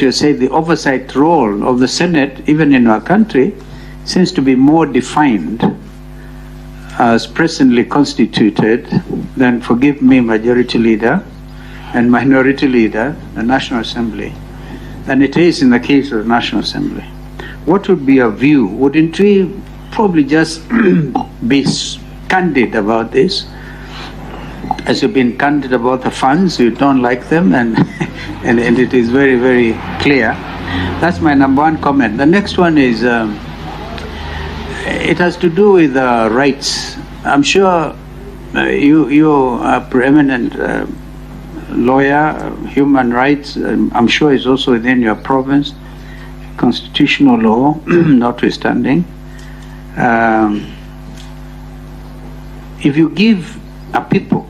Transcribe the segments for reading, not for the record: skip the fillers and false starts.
you say the oversight role of the Senate, even in our country, seems to be more defined as presently constituted than, forgive me, majority leader and minority leader, the National Assembly, than it is in the case of the National Assembly. What would be your view? Wouldn't we probably just be candid about this? As you've been candid about the funds, you don't like them, and it is very, very clear. That's my number one comment. The next one is, it has to do with rights. I'm sure you are a preeminent lawyer, human rights, I'm sure is also within your province, constitutional law notwithstanding. If you give a people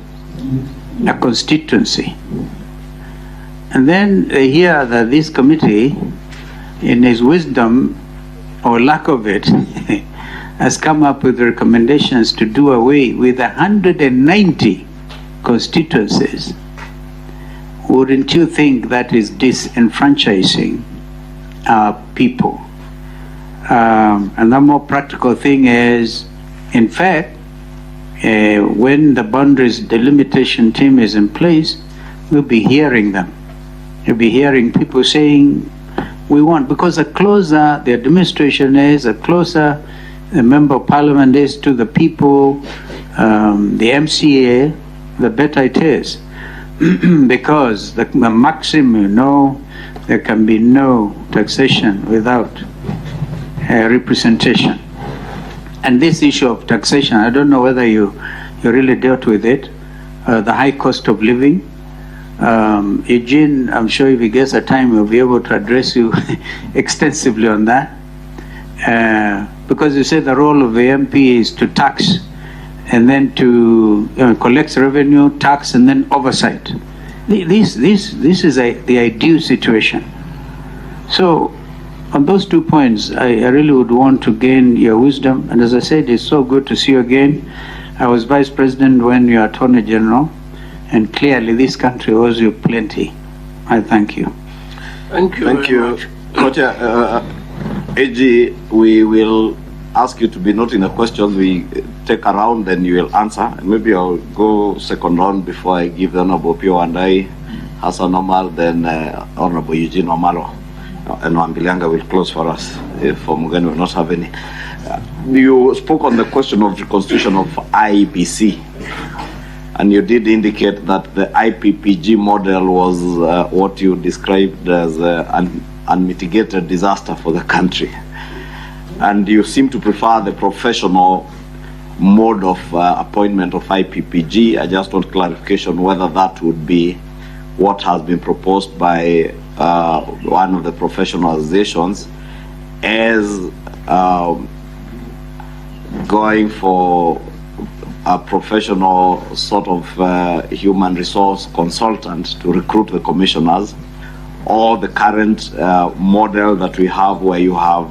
a constituency, and then they hear that this committee, in its wisdom or lack of it, has come up with recommendations to do away with 190 constituencies, wouldn't you think that is disenfranchising our people? And the more practical thing is, in fact, when the boundaries delimitation team is in place, we'll be hearing them. You'll be hearing people saying, we want, because the closer the administration is, the closer the member of parliament is to the people, the MCA, the better it is. Because the maxim, you know, there can be no taxation without representation. And this issue of taxation, I don't know whether you really dealt with it, the high cost of living. Eugene, I'm sure if he gets a time, he'll be able to address you extensively on that. Because you said the role of the MP is to tax and then to collect revenue, tax, and then oversight. This is the ideal situation. So on those 2 points, I really would want to gain your wisdom. And as I said, it's so good to see you again. I was Vice President when you were Attorney General, and clearly this country owes you plenty. I thank you. Thank you. Thank you. Kocha, AG, we will ask you to be noting the questions we take around, then you will answer. And maybe I'll go second round before I give the Honorable Pio Wandai, Hassan Omar, then Honorable Eugene Omaro. And Wambilianga will close for us if Mugeni will not have any. You spoke on the question of the constitution of IEBC, and you did indicate that the IPPG model was what you described as an unmitigated disaster for the country. And you seem to prefer the professional mode of appointment of IPPG. I just want clarification whether that would be what has been proposed by one of the professional organizations as going for a professional sort of human resource consultant to recruit the commissioners, or the current model that we have where you have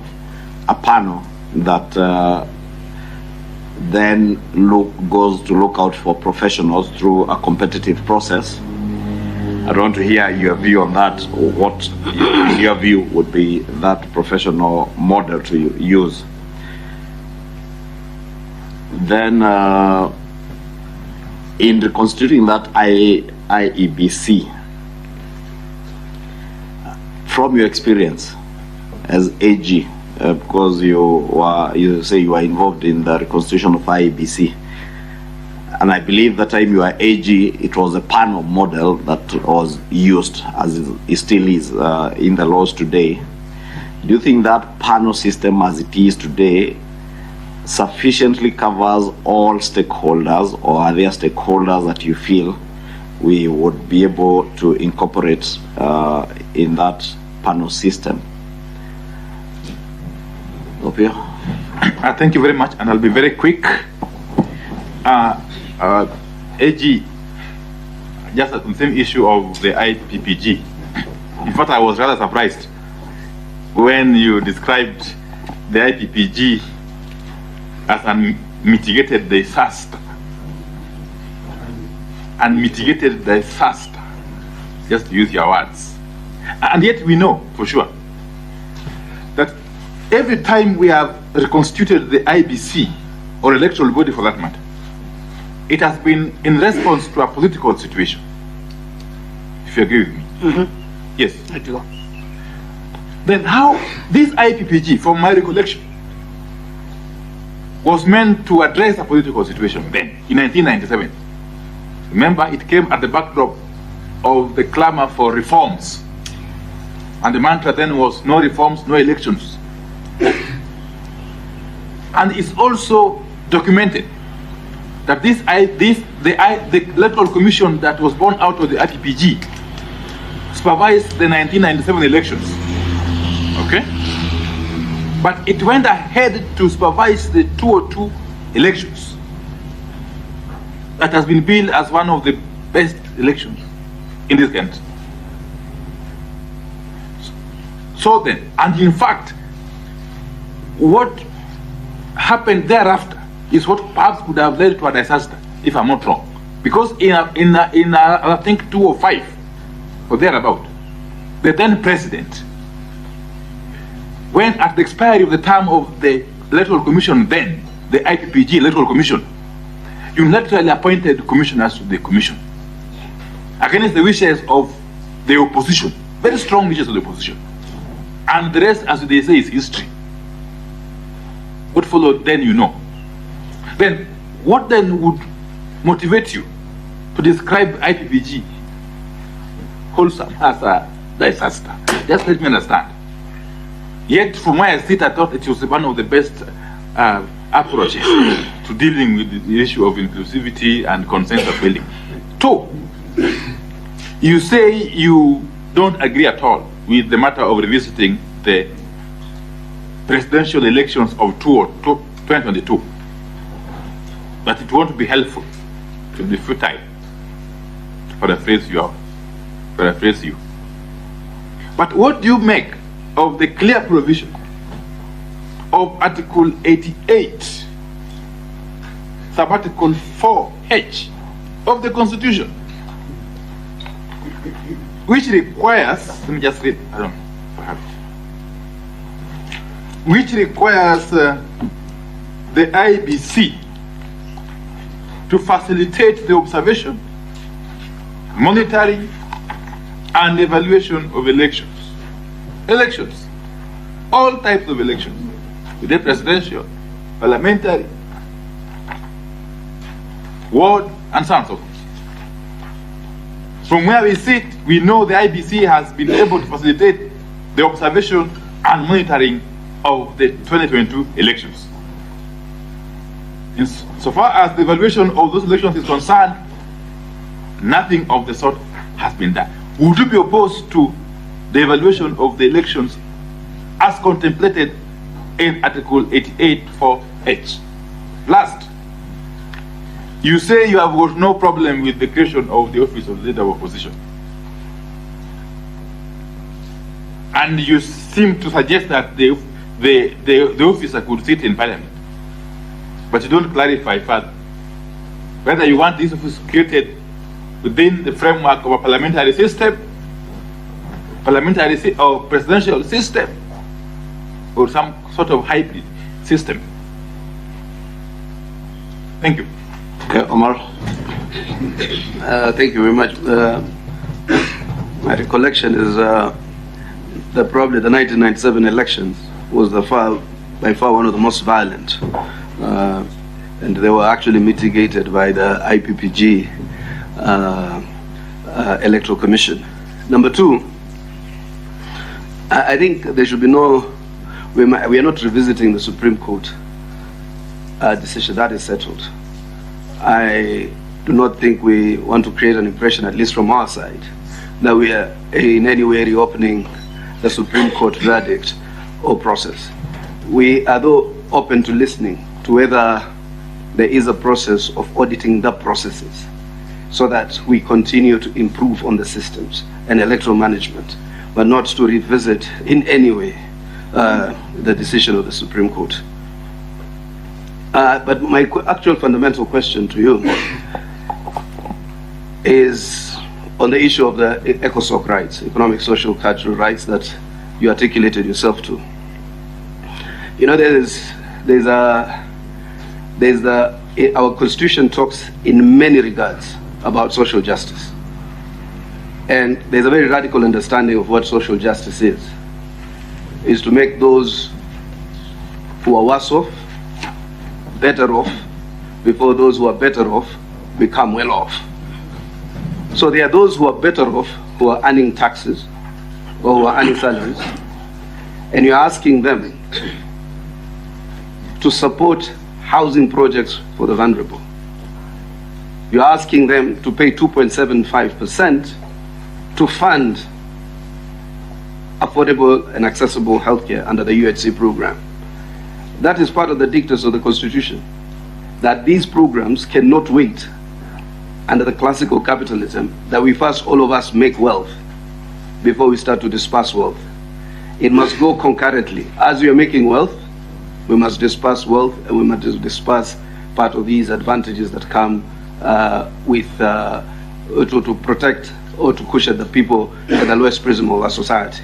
a panel that then goes to look out for professionals through a competitive process. I want to hear your view on that, or what in your view would be that professional model to use. Then in reconstituting that IEBC, from your experience as AG, because you say you are involved in the reconstitution of IEBC, and I believe the time you are AG, it was a panel model that was used, as it still is in the laws today. Do you think that panel system as it is today sufficiently covers all stakeholders, or are there stakeholders that you feel we would be able to incorporate in that panel system? Opio? Thank you very much, and I'll be very quick. AG, just on the same issue of the IPPG. In fact, I was rather surprised when you described the IPPG as unmitigated disaster. Unmitigated disaster, just to use your words. And yet we know for sure that every time we have reconstituted the IBC, or electoral body for that matter, it has been in response to a political situation. If you agree with me. Mm-hmm. Yes. I do. Then how this IPPG, from my recollection, was meant to address a political situation then, in 1997. Remember, it came at the backdrop of the clamor for reforms. And the mantra then was no reforms, no elections. And it's also documented that the Electoral Commission that was born out of the IPPG supervised the 1997 elections. Okay? But it went ahead to supervise the 2002 elections. That has been billed as one of the best elections in this country. So then, and in fact, what happened thereafter is what perhaps could have led to a disaster, if I'm not wrong. Because in I think 2005, or thereabout, the then president, when at the expiry of the term of the Electoral Commission, then the IPPG Electoral Commission, unilaterally appointed commissioners to the commission against the wishes of the opposition, very strong wishes of the opposition. And the rest, as they say, is history. What followed then, you know. Then, what then would motivate you to describe IPPG wholesome as a disaster? Just let me understand. Yet, from where I sit, I thought it was one of the best approaches to dealing with the issue of inclusivity and consensus building. Two, you say you don't agree at all with the matter of revisiting the presidential elections of 2022. But it won't be helpful, it will be futile, to paraphrase you. But what do you make of the clear provision of Article 88, sub-Article 4H of the Constitution, which requires, let me just read, I don't know, perhaps, which requires the IBC to facilitate the observation, monitoring, and evaluation of elections. Elections, all types of elections, whether presidential, parliamentary, ward, and so on and so forth. From where we sit, we know the IBC has been able to facilitate the observation and monitoring of the 2022 elections. So far as the evaluation of those elections is concerned, nothing of the sort has been done. Would you be opposed to the evaluation of the elections as contemplated in Article 88 4H? Last, you say you have got no problem with the creation of the office of the leader of opposition. And you seem to suggest that the officer could sit in parliament. But you don't clarify further whether you want this office created within the framework of a parliamentary system, or presidential system, or some sort of hybrid system. Thank you. Okay, Omar. Thank you very much. My recollection is that probably the 1997 elections was by far one of the most violent, and they were actually mitigated by the IPPG Electoral Commission. Number two, I think there should be we are not revisiting the Supreme Court decision. That is settled. I do not think we want to create an impression, at least from our side, that we are in any way reopening the Supreme Court verdict or process. We are though open to listening to whether there is a process of auditing the processes so that we continue to improve on the systems and electoral management, but not to revisit in any way the decision of the Supreme Court. But my actual fundamental question to you is, on the issue of the ECOSOC rights, economic, social, cultural rights that you articulated yourself to. You know, our constitution talks in many regards about social justice. And there's a very radical understanding of what social justice is to make those who are worse off better off before those who are better off become well off. So there are those who are better off who are earning taxes or who are earning salaries, and you're asking them to support housing projects for the vulnerable. You're asking them to pay 2.75% to fund affordable and accessible healthcare under the UHC program. That is part of the dictates of the Constitution, that these programs cannot wait under the classical capitalism, that we first, all of us, make wealth before we start to disperse wealth. It must go concurrently. As we are making wealth, we must disperse wealth, and we must disperse part of these advantages that come to protect or to cushion the people at the lowest prism of our society.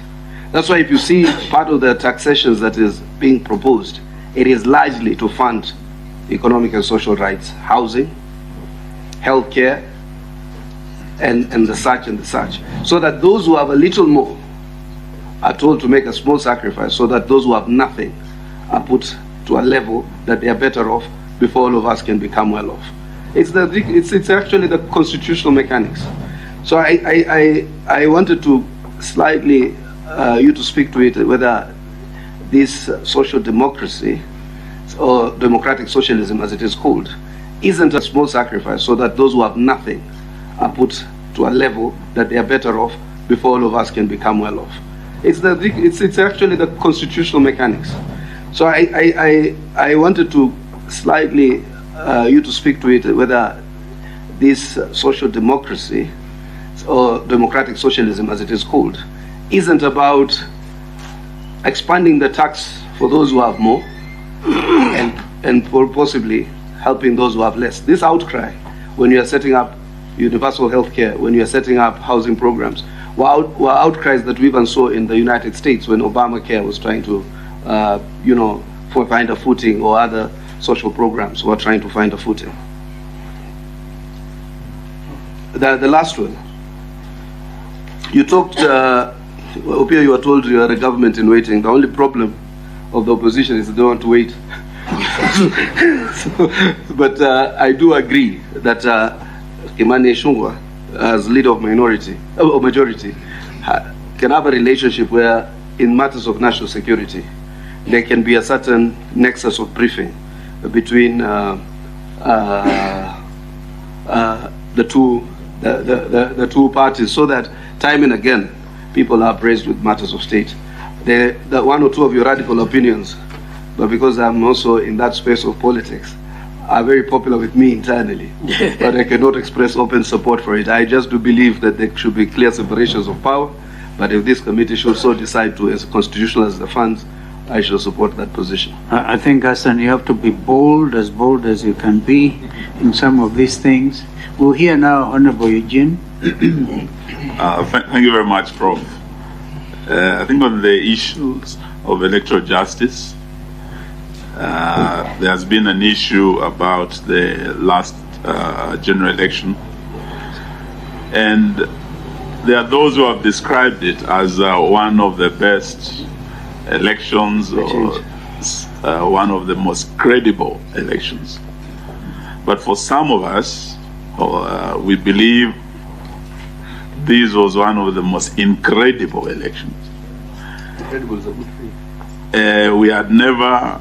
That's why if you see part of the taxations that is being proposed, it is largely to fund economic and social rights, housing, healthcare, and the such, so that those who have a little more are told to make a small sacrifice, so that those who have nothing are put to a level that they are better off before all of us can become well off. It's actually the constitutional mechanics. So I wanted to slightly you to speak to it, whether this social democracy or democratic socialism, as it is called, isn't a small sacrifice, so that those who have nothing are put to a level that they are better off before all of us can become well off. It's actually the constitutional mechanics. So I wanted to slightly you to speak to it, whether this social democracy or democratic socialism, as it is called, isn't about expanding the tax for those who have more and for possibly helping those who have less. This outcry, when you are setting up universal health care, when you are setting up housing programs, were outcries that we even saw in the United States when Obamacare was trying to, find a footing, or other social programs were trying to find a footing. The last one, you talked, Opia, you were told you are a government in waiting. The only problem of the opposition is they don't want to wait. But I do agree that Kimani Ichung'wah, as leader of majority, can have a relationship where, in matters of national security, there can be a certain nexus of briefing between the two parties, so that time and again people are appraised with matters of state. The one or two of your radical opinions, but because I'm also in that space of politics, are very popular with me internally, but I cannot express open support for it. I just do believe that there should be clear separations of power, but if this committee should so decide to, as constitutional as the funds, I shall support that position. I think, Hassan, you have to be bold as you can be in some of these things. We'll hear now Honorable Eugene. Thank you very much, Prof. I think on the issues of electoral justice, there has been an issue about the last general election, and there are those who have described it as one of the best elections, or one of the most credible elections. But for some of us, we believe this was one of the most incredible elections. Incredible is a good thing. We had never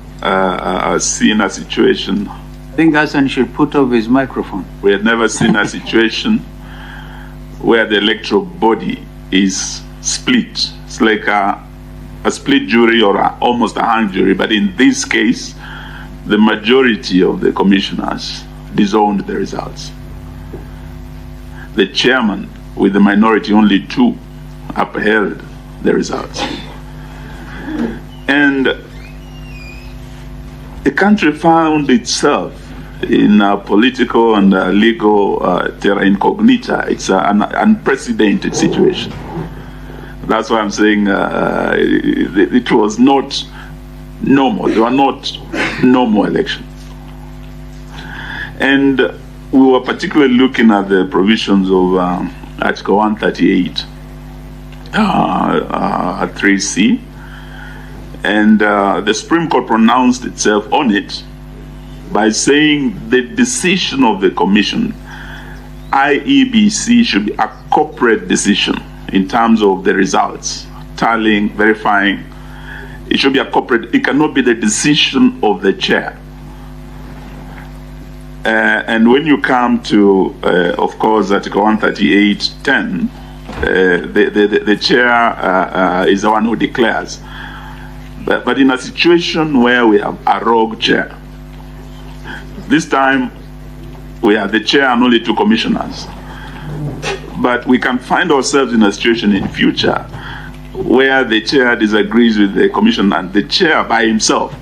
seen a situation. I think Hassan should put off his microphone. We had never seen a situation where the electoral body is split. It's like a split jury, or almost a hung jury, but in this case, the majority of the commissioners disowned the results. The chairman, with the minority, only 2, upheld the results. And the country found itself in political and legal terra incognita. It's an unprecedented situation. That's why I'm saying it was not normal. They were not normal elections. And we were particularly looking at the provisions of Article 138, 3C, and the Supreme Court pronounced itself on it by saying the decision of the Commission, IEBC, should be a corporate decision in terms of the results, tallying, verifying. It should be a corporate, it cannot be the decision of the chair. And when you come to, of course, Article 138.10, the chair is the one who declares. But in a situation where we have a rogue chair, this time we have the chair and only 2 commissioners. But we can find ourselves in a situation in future where the chair disagrees with the commission and the chair by himself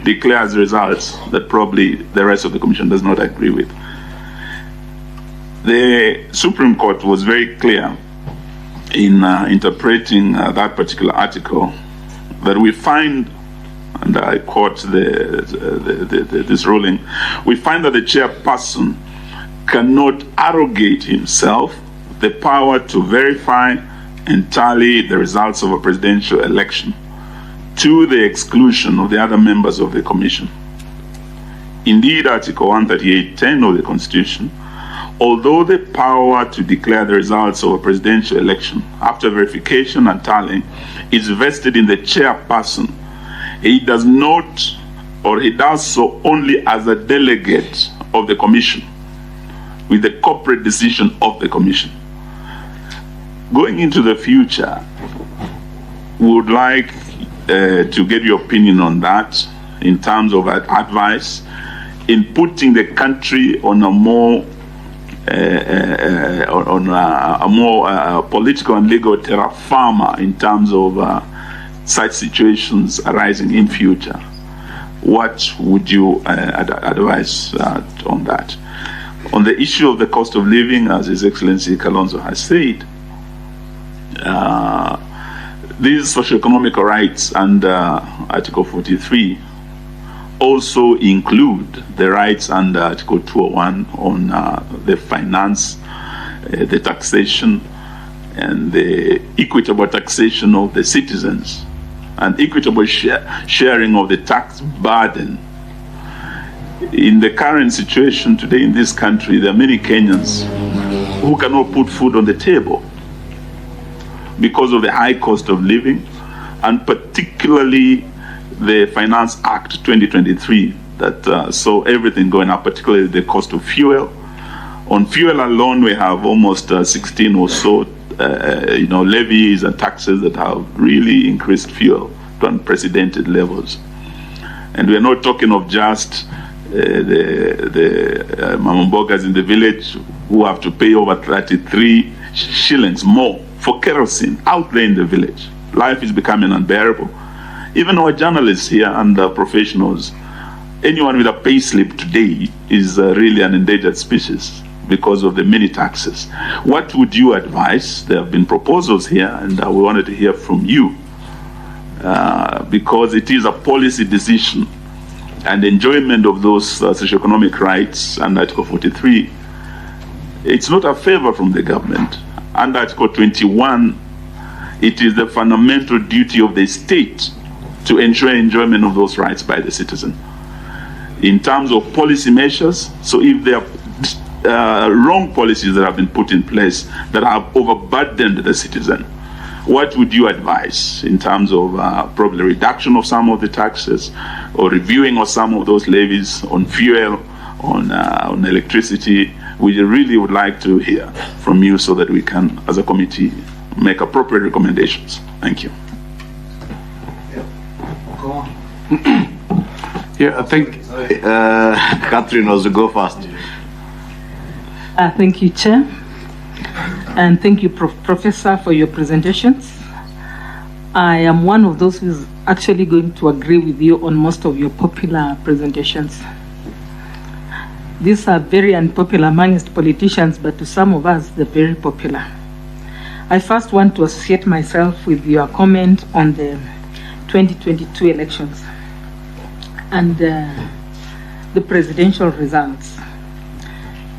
declares results that probably the rest of the commission does not agree with. The Supreme Court was very clear in interpreting that particular article, that we find, and I quote this ruling, we find that the chairperson cannot arrogate himself the power to verify and tally the results of a presidential election to the exclusion of the other members of the Commission. Indeed, Article 138.10 of the Constitution, although the power to declare the results of a presidential election after verification and tallying is vested in the chairperson, he does not, or he does so only as a delegate of the Commission, with the corporate decision of the Commission. Going into the future, we would like to get your opinion on that in terms of advice in putting the country on a more political and legal terra firma in terms of such situations arising in future. What would you advise on that? On the issue of the cost of living, as His Excellency Kalonzo has said, these socioeconomic rights under Article 43 also include the rights under Article 201 on the finance, the taxation, and the equitable taxation of the citizens, and equitable sharing of the tax burden. In the current situation today in this country, there are many Kenyans who cannot put food on the table because of the high cost of living, and particularly the Finance Act 2023 that saw everything going up, particularly the cost of fuel. On fuel alone, we have almost 16 or so levies and taxes that have really increased fuel to unprecedented levels. And we're not talking of just the mamambogas in the village who have to pay over 33 shillings more for kerosene out there in the village. Life is becoming unbearable. Even our journalists here and professionals, anyone with a pay slip today is really an endangered species because of the many taxes. What would you advise? There have been proposals here, and we wanted to hear from you because it is a policy decision, and enjoyment of those socioeconomic rights under Article 43, it's not a favor from the government. Under Article 21, it is the fundamental duty of the state to ensure enjoyment of those rights by the citizen. In terms of policy measures, so if there are wrong policies that have been put in place that have overburdened the citizen, what would you advise in terms of probably reduction of some of the taxes or reviewing of some of those levies on fuel, on electricity? We really would like to hear from you so that we can, as a committee, make appropriate recommendations. Thank you. Go on. Yeah, I think Catherine was to go first. Thank you, Chair. And thank you, Professor, for your presentations. I am one of those who is actually going to agree with you on most of your popular presentations. These are very unpopular amongst politicians, but to some of us, they're very popular. I first want to associate myself with your comment on the 2022 elections and the presidential results.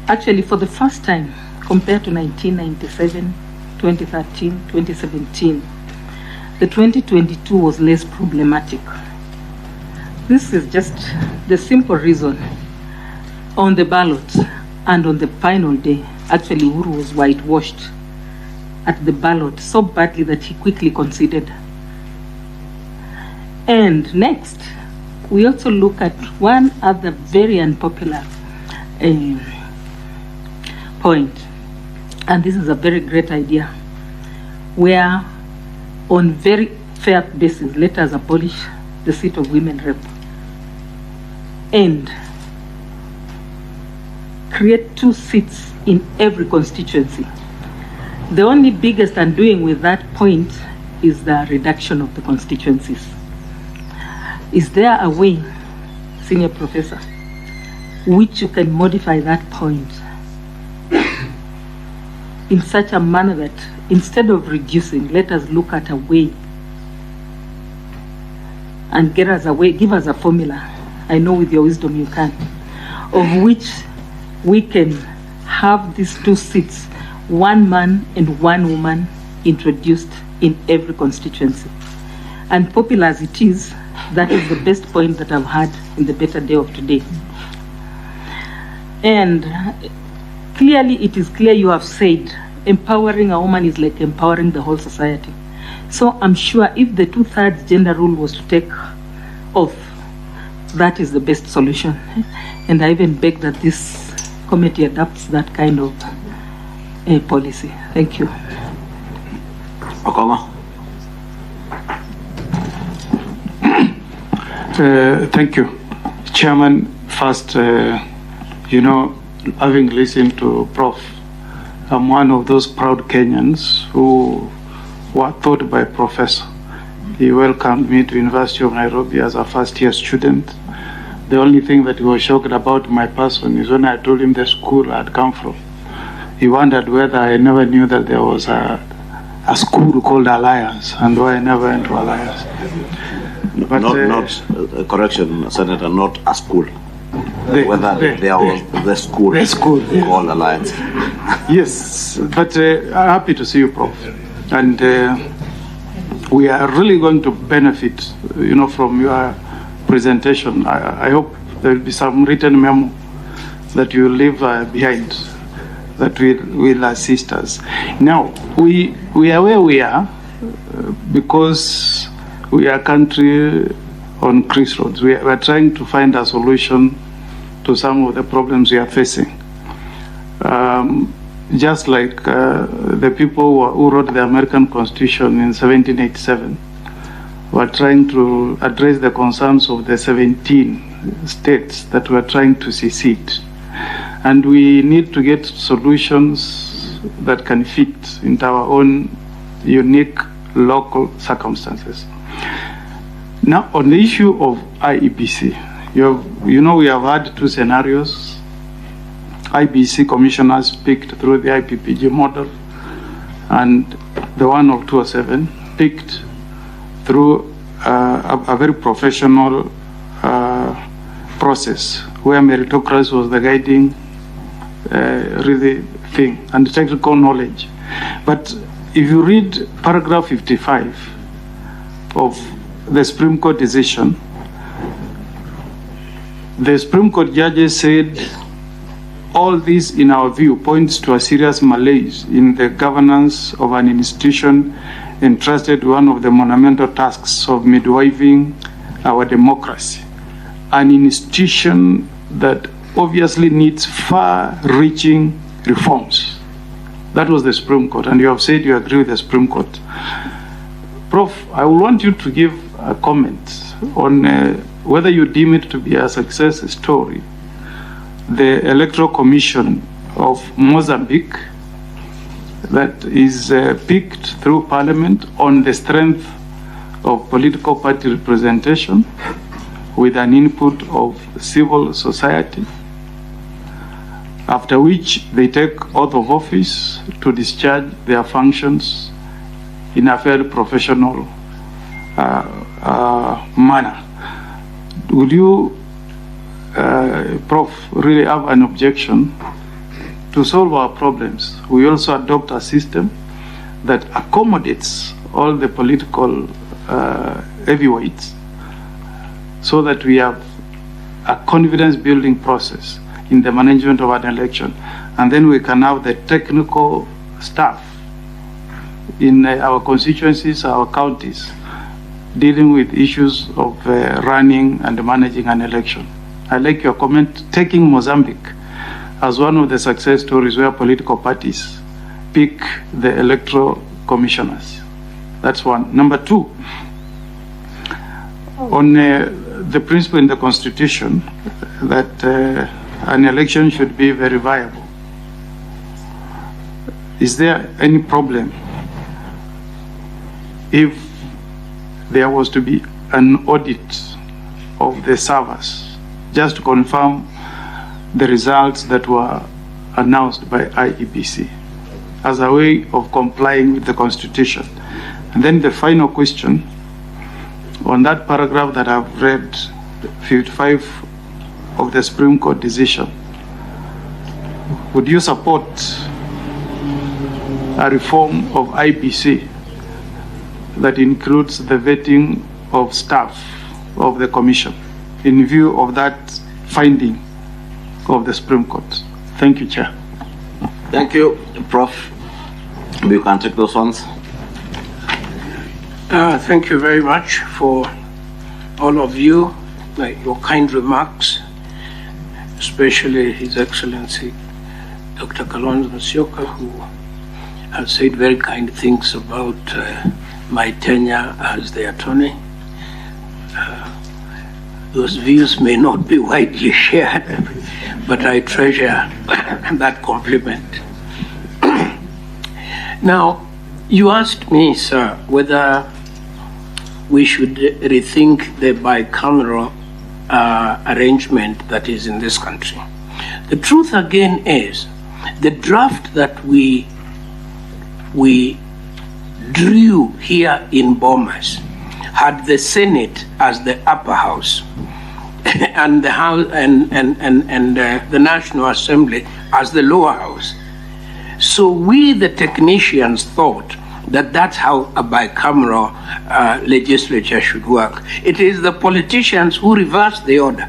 Actually, for the first time, compared to 1997, 2013, 2017, the 2022 was less problematic. This is just the simple reason. On the ballot and on the final day, actually Uhuru was whitewashed at the ballot so badly that he quickly conceded. And next, we also look at one other very unpopular point, and this is a very great idea, where on very fair basis, let us abolish the seat of women rep and create 2 seats in every constituency. The only biggest undoing with that point is the reduction of the constituencies. Is there a way, Senior Professor, which you can modify that point in such a manner that instead of reducing, let us look at a way and give us a formula, I know with your wisdom you can, of which we can have these 2 seats, 1 man and 1 woman, introduced in every constituency. And popular as it is, that is the best point that I've had in the better day of today. And clearly, it is clear you have said empowering a woman is like empowering the whole society. So I'm sure if the 2/3 gender rule was to take off, that is the best solution. And I even beg that this committee adopts that kind of policy. Thank you. Okoma. Thank you, Chairman. First, having listened to Prof, I'm one of those proud Kenyans who were taught by Professor. He welcomed me to University of Nairobi as a first-year student. The only thing that he was shocked about my person is when I told him the school I'd come from. He wondered whether I never knew that there was a school called Alliance and why I never went to Alliance. But, Correction, Senator, not a school. There was the school called Alliance. Yes, but I'm happy to see you, Prof. And we are really going to benefit, from your presentation. I hope there will be some written memo that you will leave behind that will assist us. Now, we are where we are because we are a country on crossroads. We are trying to find a solution to some of the problems we are facing. Just like the people who wrote the American Constitution in 1787 were trying to address the concerns of the 17 states that were trying to secede. And we need to get solutions that can fit into our own unique local circumstances. Now, on the issue of IEBC, we have had 2 scenarios. IBC commissioners picked through the IPPG model, and the one of 2007 picked through a very professional process where meritocracy was the guiding really thing and technical knowledge. But if you read paragraph 55 of the Supreme Court decision, the Supreme Court judges said all this, in our view, points to a serious malaise in the governance of an institution entrusted one of the monumental tasks of midwifing our democracy, an institution that obviously needs far-reaching reforms. That was the Supreme Court, and you have said you agree with the Supreme Court. Prof, I would want you to give a comment on whether you deem it to be a success story, the Electoral Commission of Mozambique that is picked through Parliament on the strength of political party representation with an input of civil society. after which they take oath of office to discharge their functions in a fairly professional manner. Would you, Prof, really have an objection to solve our problems? We also adopt a system that accommodates all the political heavyweights so that we have a confidence building process in the management of an election, and then we can have the technical staff in our constituencies, our counties, dealing with issues of running and managing an election. I like your comment, taking Mozambique as one of the success stories where political parties pick the electoral commissioners. That's one. Number two, on the principle in the Constitution that an election should be very viable. Is there any problem if there was to be an audit of the servers just to confirm the results that were announced by IEBC as a way of complying with the Constitution? And then the final question, on that paragraph that I've read, 55 of the Supreme Court decision, would you support a reform of IBC that includes the vetting of staff of the Commission in view of that finding of the Supreme Court? Thank you, Chair. Thank you, Prof. You can take those ones. Thank you very much for all of you, your kind remarks, especially His Excellency Dr. Kalonzo Musyoka, who has said very kind things about my tenure as the attorney. Those views may not be widely shared, but I treasure that compliment. Now, you asked me, sir, whether we should rethink the bicameral arrangement that is in this country. The truth again is, the draft that we drew here in Bomas had the Senate as the upper house and the House and the National Assembly as the lower house. So we, the technicians, thought that that's how a bicameral legislature should work. It is the politicians who reversed the order.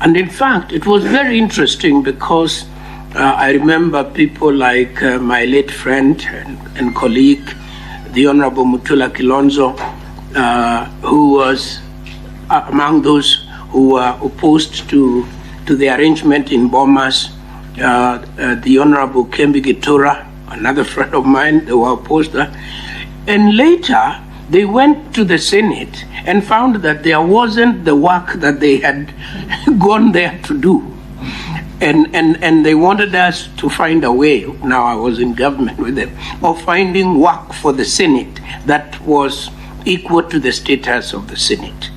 And in fact, it was very interesting because I remember people like my late friend and colleague, the Honorable Mutula Kilonzo, who was among those who were opposed to the arrangement in Bomas, the Honorable Kembi Gitura, another friend of mine, they were opposed. And later, they went to the Senate and found that there wasn't the work that they had gone there to do. And they wanted us to find a way, now I was in government with them, of finding work for the Senate that was equal to the status of the Senate.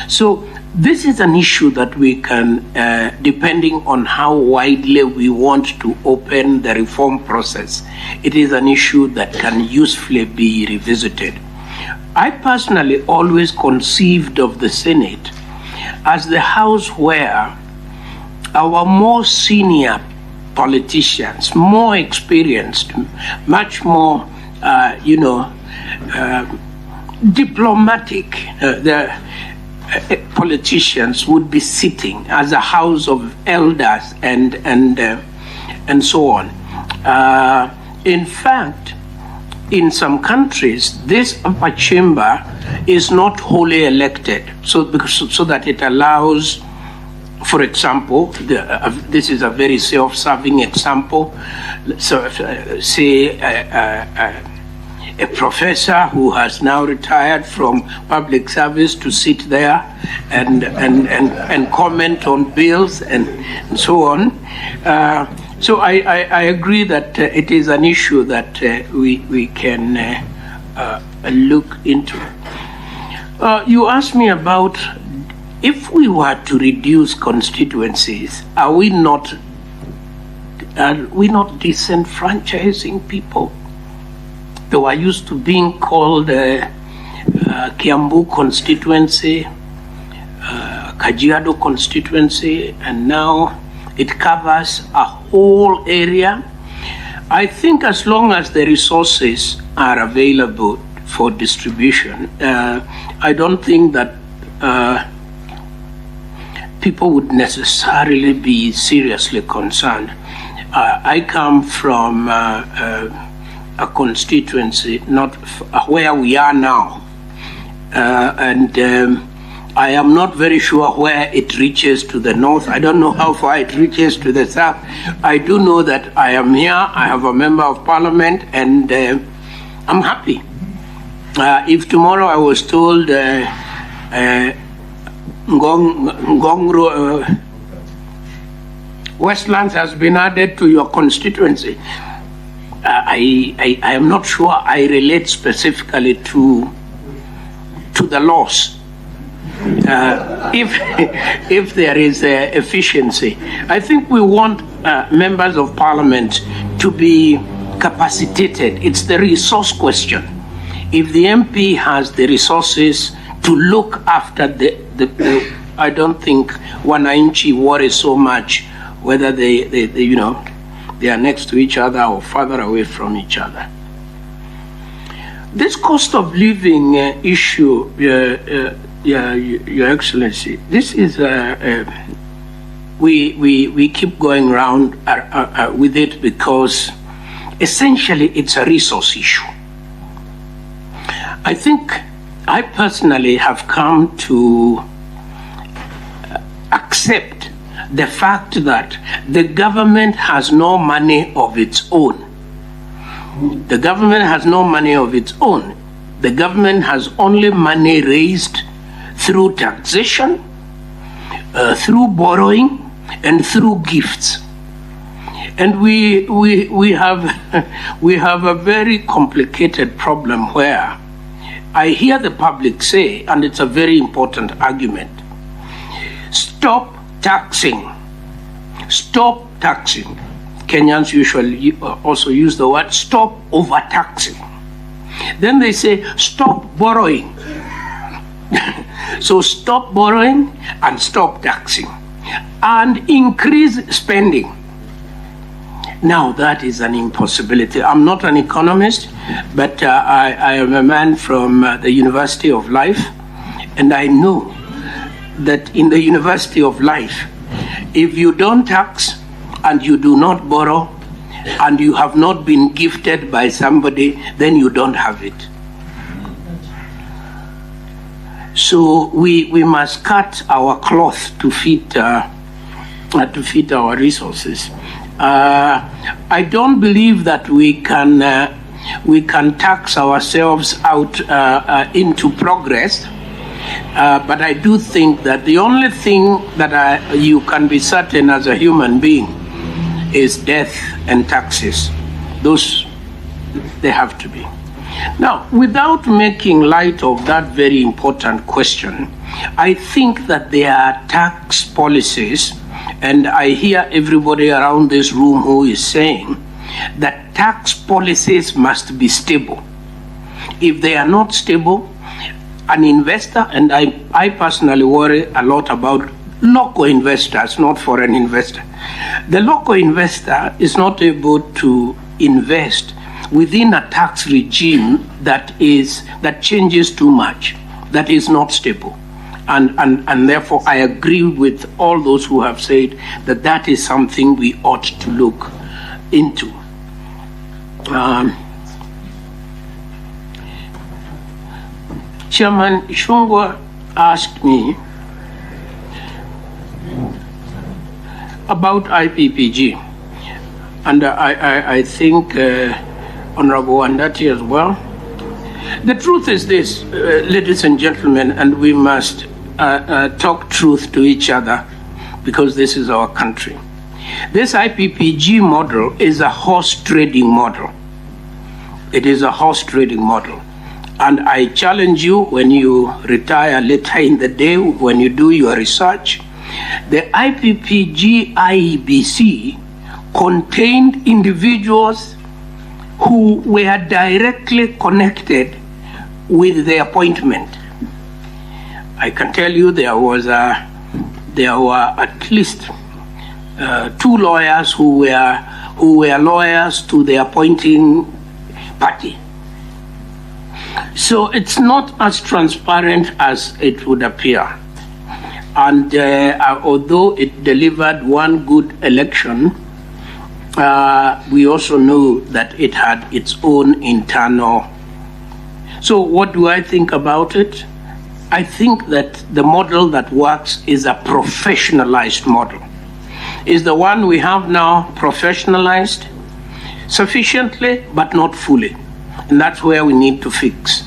So this is an issue that we can, depending on how widely we want to open the reform process, it is an issue that can usefully be revisited. I personally always conceived of the Senate as the house where our more senior politicians, more experienced, much more, diplomatic, politicians would be sitting as a house of elders and so on. In fact, in some countries, this upper chamber is not wholly elected, so that it allows, for example, this is a very self-serving example. So, say a professor who has now retired from public service to sit there and comment on bills and so on. So I agree that it is an issue that we can look into. You asked me about if we were to reduce constituencies, are we not disenfranchising people? They were used to being called Kiambu constituency, Kajiado constituency, and now it covers a whole area. I think as long as the resources are available for distribution, I don't think that people would necessarily be seriously concerned. I come from a constituency, not where we are now, and I am not very sure where it reaches to the north. I don't know how far it reaches to the south. I do know that I am here, I have a member of parliament, and I'm happy. If tomorrow I was told Westlands has been added to your constituency, I am not sure I relate specifically to the loss. If there is efficiency, I think we want members of parliament to be capacitated. It's the resource question. If the MP has the resources to look after the I don't think wananchi worry so much whether they are next to each other or further away from each other. This cost of living issue, Your Excellency, this is we keep going round with it because essentially it's a resource issue. I think I personally have come to accept the fact that the government has no money of its own. The government has no money of its own. The government has only money raised through taxation, through borrowing, and through gifts. And we have a very complicated problem where I hear the public say, and it's a very important argument, stop taxing. Stop taxing. Kenyans usually also use the word stop overtaxing. Then they say stop borrowing. So stop borrowing and stop taxing and increase spending. Now that is an impossibility. I'm not an economist, but I am a man from the University of Life, and I know that in the University of Life, if you don't tax and you do not borrow and you have not been gifted by somebody, then you don't have it. So we must cut our cloth to fit our resources. I don't believe that we can tax ourselves out into progress. But I do think that the only thing that you can be certain as a human being is death and taxes. Those, they have to be. Now, without making light of that very important question, I think that there are tax policies, and I hear everybody around this room who is saying that tax policies must be stable. If they are not stable, an investor, and I personally worry a lot about local investors, not foreign investor. The local investor is not able to invest within a tax regime that changes too much, that is not stable. And therefore I agree with all those who have said that that is something we ought to look into. Chairman Shungwa asked me about IPPG, and I think Honorable Wandati as well. The truth is this, ladies and gentlemen, and we must talk truth to each other because this is our country. This IPPG model is a horse trading model. It is a horse trading model. And I challenge you, when you retire later in the day, when you do your research, the IPPG IEBC contained individuals who were directly connected with the appointment. I can tell you there were at least 2 lawyers who were lawyers to the appointing party. So it's not as transparent as it would appear. And although it delivered one good election, we also know that it had its own internal. So what do I think about it? I think that the model that works is a professionalized model. Is the one we have now professionalized? Sufficiently, but not fully. And that's where we need to fix.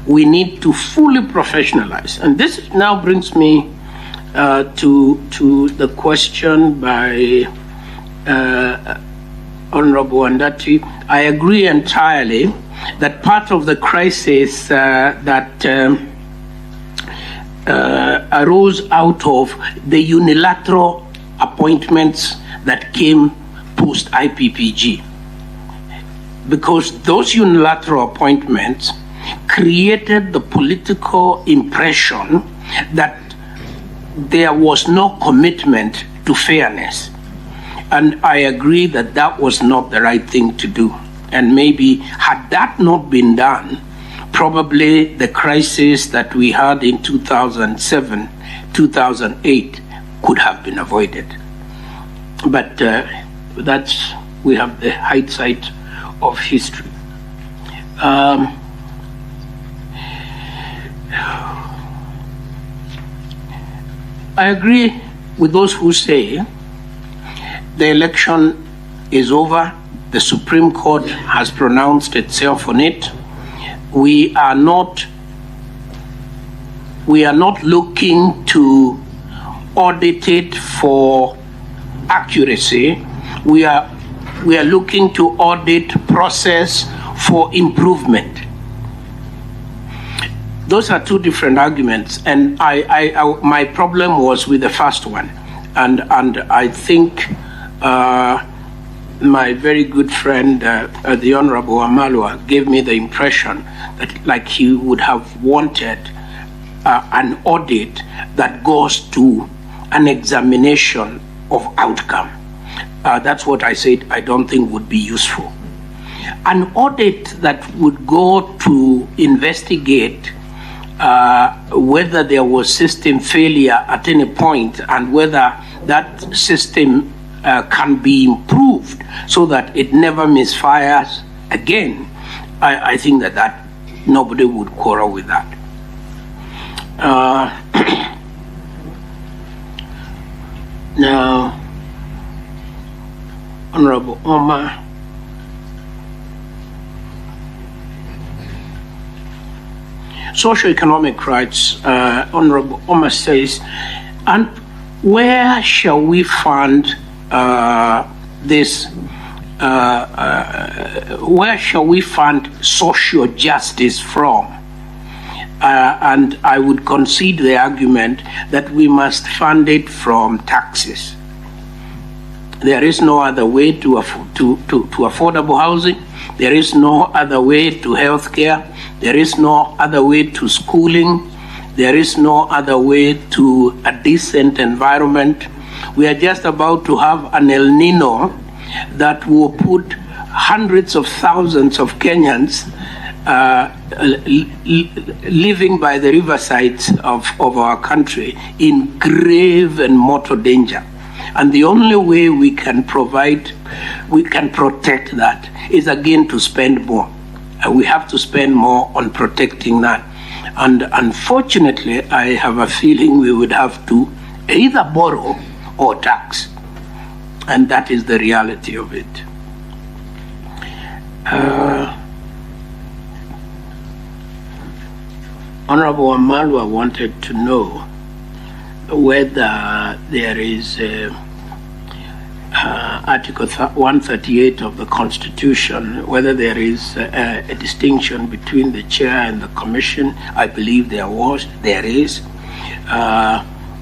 We need to fully professionalize. And this now brings me to the question by Honorable Andati. I agree entirely that part of the crisis that arose out of the unilateral appointments that came post IPPG, because those unilateral appointments created the political impression that there was no commitment to fairness. And I agree that that was not the right thing to do. And maybe had that not been done, probably the crisis that we had in 2007, 2008 could have been avoided. But we have the hindsight of history. I agree with those who say the election is over. The Supreme Court has pronounced itself on it. We are not looking to audit it for accuracy. We are looking to audit process for improvement. Those are two different arguments, and my problem was with the first one, and I think my very good friend, the Honorable Amalwa, gave me the impression that like he would have wanted an audit that goes to an examination of outcome. That's what I said I don't think would be useful. An audit that would go to investigate whether there was system failure at any point and whether that system can be improved so that it never misfires again, I think that nobody would quarrel with that. Now, Honorable Omar, socioeconomic rights, Honorable Omar says, and where shall we fund this? Where shall we fund social justice from? And I would concede the argument that we must fund it from taxes. There is no other way to affordable housing. There is no other way to healthcare. There is no other way to schooling. There is no other way to a decent environment. We are just about to have an El Nino that will put hundreds of thousands of Kenyans living by the riversides of our country in grave and mortal danger. And the only way we can protect that is again to spend more. We have to spend more on protecting that. And unfortunately, I have a feeling we would have to either borrow or tax. And that is the reality of it. Honorable Amalwa wanted to know whether there is Article 138 of the Constitution, whether there is a distinction between the chair and the commission. I believe there is.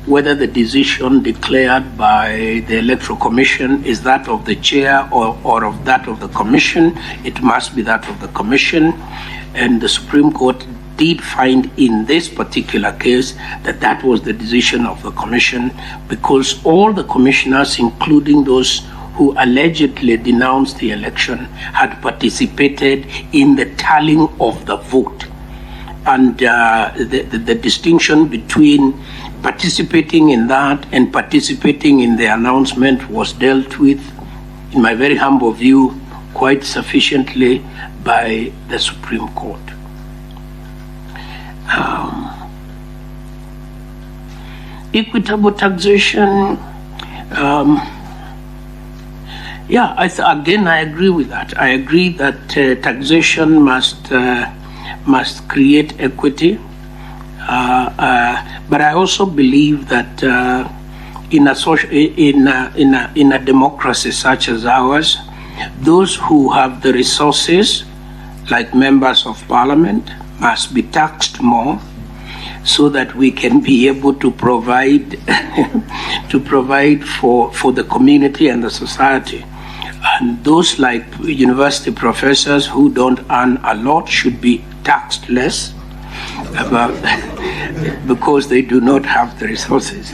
Whether the decision declared by the Electoral Commission is that of the chair or of that of the commission, it must be that of the commission. And the Supreme Court did find in this particular case that that was the decision of the commission, because all the commissioners, including those who allegedly denounced the election, had participated in the tallying of the vote. And the distinction between participating in that and participating in the announcement was dealt with, in my very humble view, quite sufficiently by the Supreme Court. Equitable taxation, again, I agree with that. I agree that taxation must create equity. But I also believe that in a democracy such as ours, those who have the resources, like members of parliament, must be taxed more, so that we can be able to provide for the community and the society. And those like university professors who don't earn a lot should be taxed less, because they do not have the resources.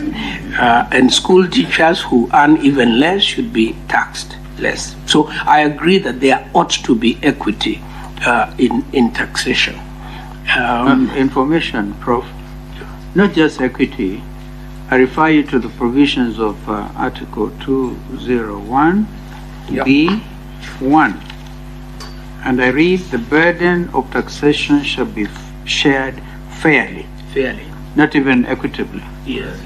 And school teachers who earn even less should be taxed less. So I agree that there ought to be equity in taxation. Information, Prof. Not just equity. I refer you to the provisions of Article 201, B1. And I read, the burden of taxation shall be shared fairly. Fairly. Not even equitably. Yes.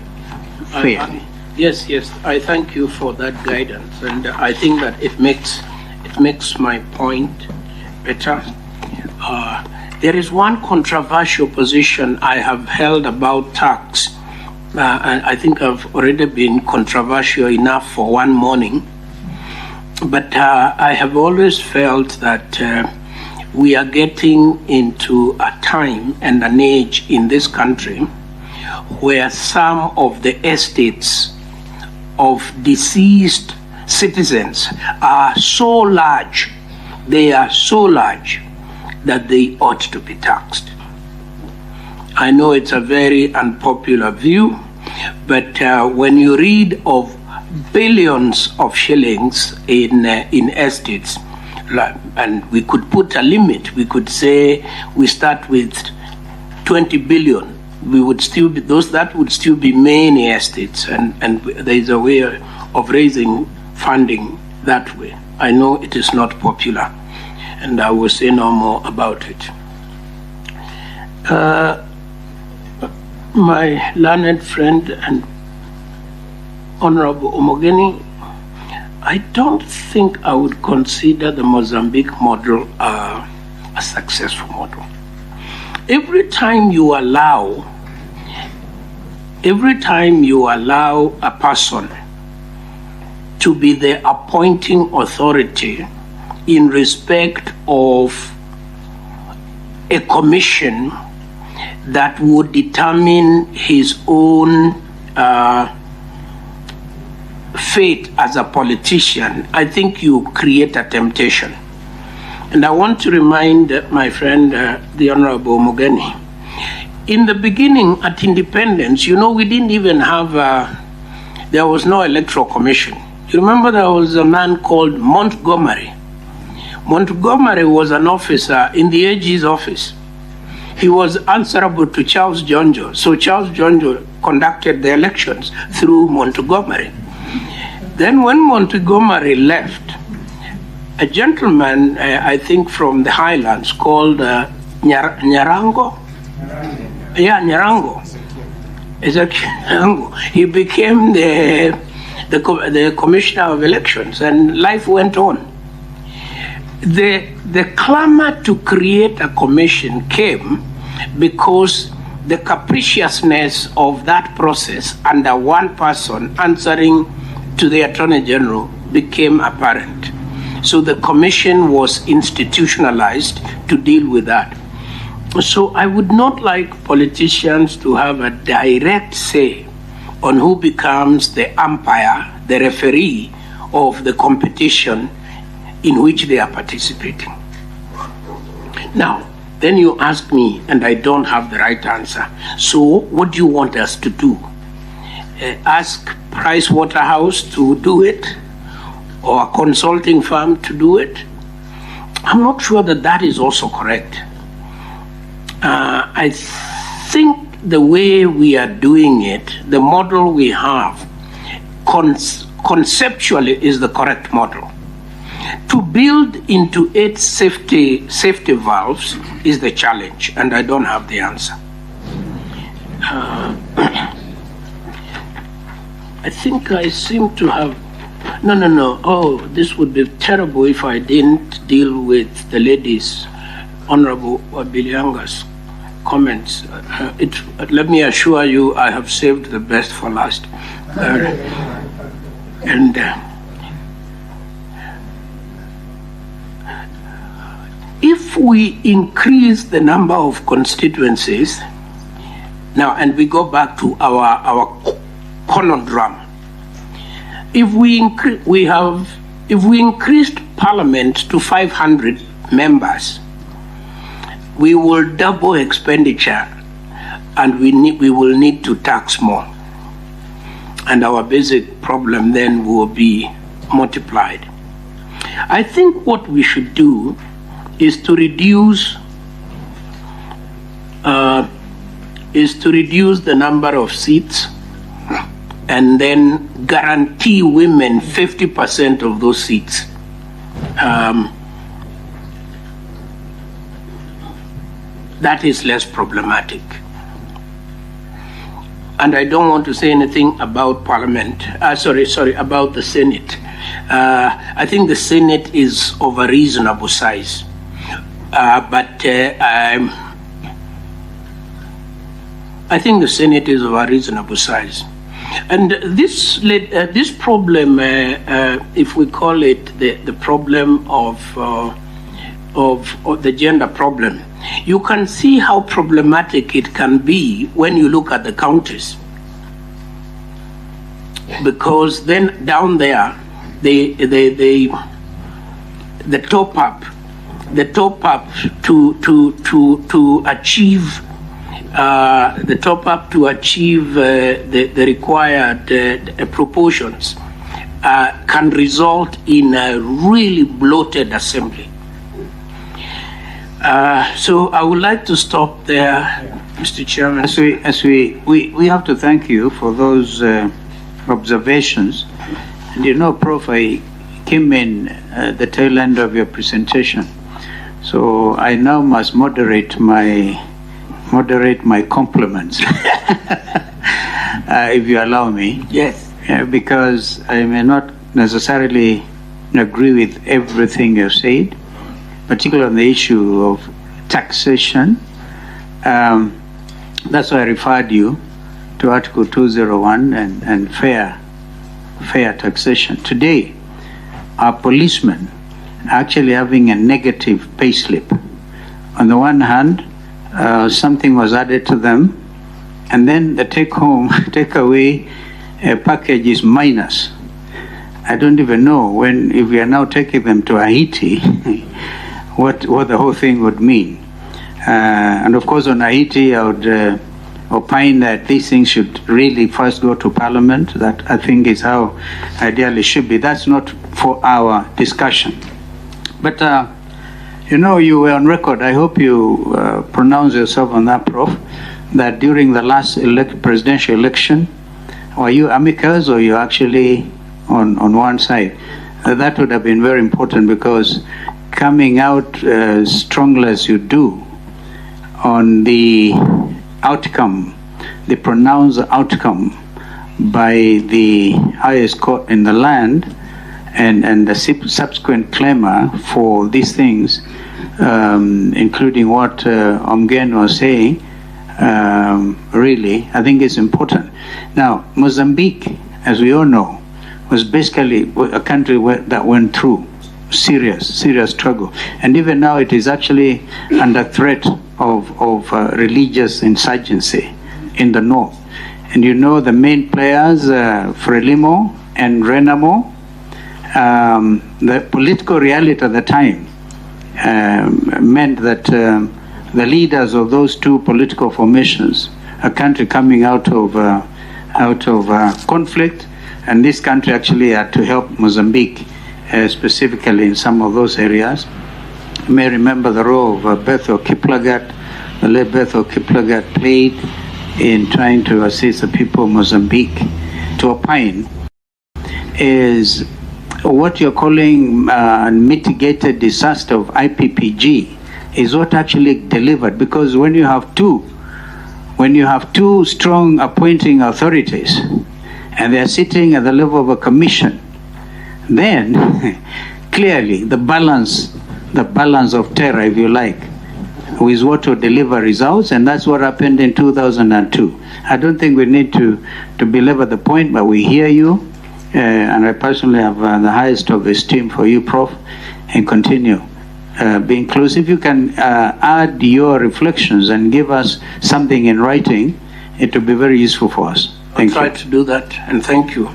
Fairly. Yes. I thank you for that guidance, and I think that it makes my point better. There is one controversial position I have held about tax, and I think I've already been controversial enough for one morning. But I have always felt that we are getting into a time and an age in this country where some of the estates of deceased citizens are so large, that they ought to be taxed. I know it's a very unpopular view, but when you read of billions of shillings in estates, and we could put a limit, we could say we start with 20 billion, we would still be, that would still be many estates, and there is a way of raising funding that way. I know it is not popular, and I will say no more about it. My learned friend and Honorable Omogeni, I don't think I would consider the Mozambique model a successful model. Every time you allow a person to be the appointing authority in respect of a commission that would determine his own fate as a politician, I think you create a temptation. And I want to remind my friend, the Honorable Omogeni, in the beginning at independence, we didn't even have, there was no electoral commission. You remember there was a man called Montgomery. Montgomery was an officer in the AG's office. He was answerable to Charles Jonjo. So Charles Jonjo conducted the elections through Montgomery. Then when Montgomery left, a gentleman, I think from the highlands, called Nyarango. Yeah, Nyarango. Exactly, Nyarango. He became the commissioner of elections, and life went on. The clamor to create a commission came because the capriciousness of that process under one person answering to the Attorney General became apparent. So the commission was institutionalized to deal with that. So I would not like politicians to have a direct say on who becomes the umpire, the referee of the competition in which they are participating. Now, then you ask me, and I don't have the right answer. So what do you want us to do? Ask Pricewaterhouse to do it, or a consulting firm to do it? I'm not sure that that is also correct. I think the way we are doing it, the model we have, conceptually is the correct model. To build into it safety valves is the challenge, and I don't have the answer. I think I seem to have, no. Oh, this would be terrible if I didn't deal with the lady's, Honorable Wabilianga's comments. Let me assure you, I have saved the best for last. If we increase the number of constituencies, now, and we go back to our conundrum, if we increased Parliament to 500 members, we will double expenditure, and we will need to tax more, and our basic problem then will be multiplied. I think what we should do is to reduce the number of seats, and then guarantee women 50% of those seats. That is less problematic. And I don't want to say anything about Parliament. About the Senate. I think the Senate is of a reasonable size. I think the Senate is of a reasonable size. And this problem, if we call it the problem of the gender problem, you can see how problematic it can be when you look at the counties. Because then down there, the top up to achieve the required proportions can result in a really bloated assembly. So I would like to stop there, Mr. Chairman. We have to thank you for those observations. And you know, Prof, I came in at the tail end of your presentation, so I now must moderate my compliments, if you allow me. Yes. Because I may not necessarily agree with everything you said, particularly on the issue of taxation. That's why I referred you to Article 201 and fair taxation. Today, our policemen are actually having a negative payslip. On the one hand, something was added to them, and then the take-away package is minus. I don't even know if we are now taking them to Haiti, what the whole thing would mean. And of course, on Haiti, I would opine that these things should really first go to Parliament. That, I think, is how ideally should be. That's not for our discussion. But you know, you were on record. I hope you pronounce yourself on that, Prof, that during the last presidential election, were you amicus or you actually on one side? That would have been very important, because coming out strongly as you do on the outcome, the pronounced outcome by the highest court in the land, and the subsequent clamor for these things, including what Omgen was saying, really, I think it's important. Now, Mozambique, as we all know, was basically a country that went through serious struggle. And even now it is actually under threat of religious insurgency in the north. And you know the main players, Frelimo and Renamo, the political reality at the time meant that the leaders of those two political formations, a country coming out of conflict, and this country actually had to help Mozambique, specifically in some of those areas. You may remember the role of Bethel Kiplagat, the late Bethel Kiplagat played in trying to assist the people of Mozambique. To opine is what you're calling mitigated disaster of IPPG is what actually delivered, because when you have two strong appointing authorities and they're sitting at the level of a commission, then clearly the balance of terror, if you like, is what will deliver results, and that's what happened in 2002. I don't think we need to belabor the point, but we hear you, and I personally have the highest of esteem for you, Prof, and continue being close. If you can add your reflections and give us something in writing, it will be very useful for us. I'll try to do that, and thank you.